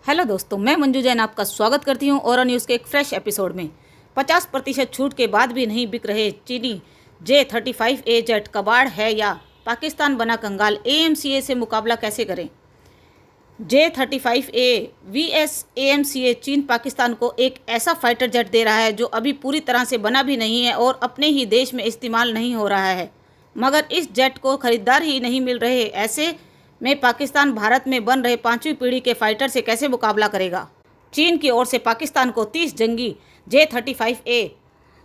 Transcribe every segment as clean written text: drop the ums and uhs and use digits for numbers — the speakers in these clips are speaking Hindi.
हेलो दोस्तों, मैं मंजू जैन आपका स्वागत करती हूं और न्यूज़ के एक फ्रेश एपिसोड में। 50% छूट के बाद भी नहीं बिक रहे चीनी J-35A जेट कबाड़ है या पाकिस्तान बना कंगाल, AMCA से मुकाबला कैसे करें। J-35A VS AMCA चीन पाकिस्तान को एक ऐसा फाइटर जेट दे रहा है जो अभी पूरी तरह से बना भी नहीं है और अपने ही देश में इस्तेमाल नहीं हो रहा है, मगर इस जेट को खरीदार ही नहीं मिल रहे। ऐसे में पाकिस्तान भारत में बन रहे 5वीं पीढ़ी के फाइटर से कैसे मुकाबला करेगा। चीन की ओर से पाकिस्तान को 30 जंगी J-35A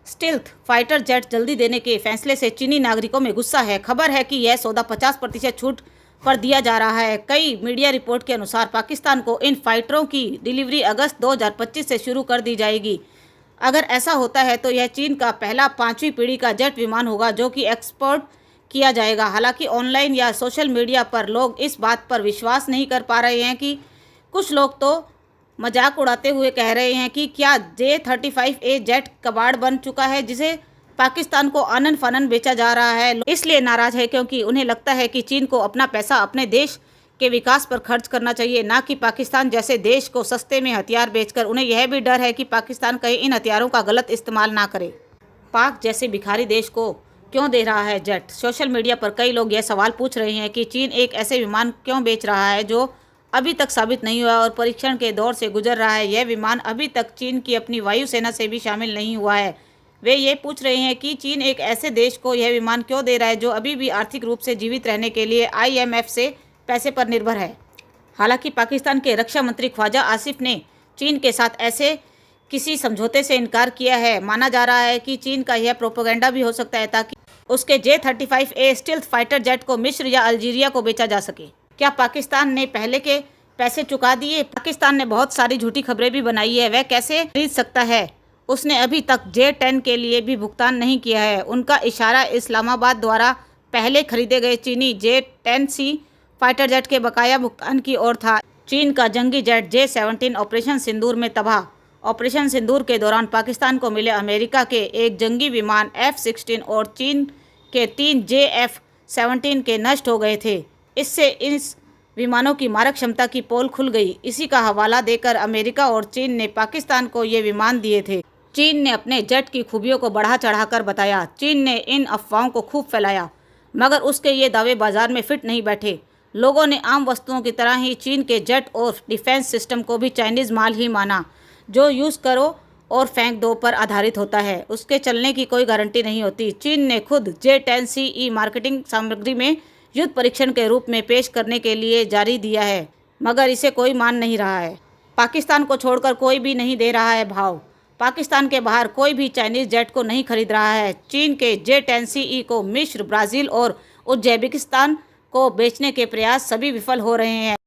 स्टिल्थ फाइटर जेट जल्दी देने के फैसले से चीनी नागरिकों में गुस्सा है। खबर है कि यह सौदा 50% छूट पर दिया जा रहा है। कई मीडिया रिपोर्ट के अनुसार पाकिस्तान को इन फाइटरों की डिलीवरी अगस्त 2025 से शुरू कर दी जाएगी। अगर ऐसा होता है तो यह चीन का पहला 5वीं पीढ़ी का जेट विमान होगा जो कि एक्सपोर्ट किया जाएगा। हालांकि ऑनलाइन या सोशल मीडिया पर लोग इस बात पर विश्वास नहीं कर पा रहे हैं कि कुछ लोग तो मजाक उड़ाते हुए कह रहे हैं कि क्या J-35A जेट कबाड़ बन चुका है जिसे पाकिस्तान को आनन फानन बेचा जा रहा है। इसलिए नाराज है क्योंकि उन्हें लगता है कि चीन को अपना पैसा अपने देश के विकास पर खर्च करना चाहिए, ना कि पाकिस्तान जैसे देश को सस्ते में हथियार बेचकर। उन्हें यह भी डर है कि पाकिस्तान कहीं इन हथियारों का गलत इस्तेमाल ना करे। पाक जैसे भिखारी देश को क्यों दे रहा है जेट। सोशल मीडिया पर कई लोग यह सवाल पूछ रहे हैं कि चीन एक ऐसे विमान क्यों बेच रहा है जो अभी तक साबित नहीं हुआ और परीक्षण के दौर से गुजर रहा है। यह विमान अभी तक चीन की अपनी वायुसेना से भी शामिल नहीं हुआ है। वे ये पूछ रहे हैं कि चीन एक ऐसे देश को यह विमान क्यों दे रहा है जो अभी भी आर्थिक रूप से जीवित रहने के लिए IMF से पैसे पर निर्भर है। हालांकि पाकिस्तान के रक्षा मंत्री ख्वाजा आसिफ ने चीन के साथ ऐसे किसी समझौते से इनकार किया है। माना जा रहा है कि चीन का यह प्रोपेगेंडा भी हो सकता है ताकि उसके J-35A स्टिल्थ फाइटर जेट को मिस्र या अल्जीरिया को बेचा जा सके। क्या पाकिस्तान ने पहले के पैसे चुका दिए? पाकिस्तान ने बहुत सारी झूठी खबरें भी बनाई है। वह कैसे खरीद सकता है? उसने अभी तक J-10 के लिए भी भुगतान नहीं किया है। उनका इशारा इस्लामाबाद द्वारा पहले खरीदे गए चीनी J-10C फाइटर जेट के बकाया भुगतान की ओर था। चीन का जंगी जेट J-17 ऑपरेशन सिंदूर में तबाह। ऑपरेशन सिंदूर के दौरान पाकिस्तान को मिले अमेरिका के एक जंगी विमान F-16 और चीन के 3 J-F-17 के नष्ट हो गए थे। इससे इस विमानों की मारक क्षमता की पोल खुल गई। इसी का हवाला देकर अमेरिका और चीन ने पाकिस्तान को ये विमान दिए थे। चीन ने अपने जेट की खूबियों को बढ़ा चढ़ाकर बताया। चीन ने इन अफवाहों को खूब फैलाया, मगर उसके ये दावे बाजार में फिट नहीं बैठे। लोगों ने आम वस्तुओं की तरह ही चीन के जेट और डिफेंस सिस्टम को भी चाइनीज़ माल ही माना, जो यूज़ करो और फेंक दो पर आधारित होता है। उसके चलने की कोई गारंटी नहीं होती। चीन ने खुद J-10CE मार्केटिंग सामग्री में युद्ध परीक्षण के रूप में पेश करने के लिए जारी दिया है, मगर इसे कोई मान नहीं रहा है। पाकिस्तान को छोड़कर कोई भी नहीं दे रहा है भाव। पाकिस्तान के बाहर कोई भी चाइनीज़ जेट को नहीं खरीद रहा है। चीन के J-10CE को मिस्र, ब्राज़ील और उज्बेकिस्तान को बेचने के प्रयास सभी विफल हो रहे हैं।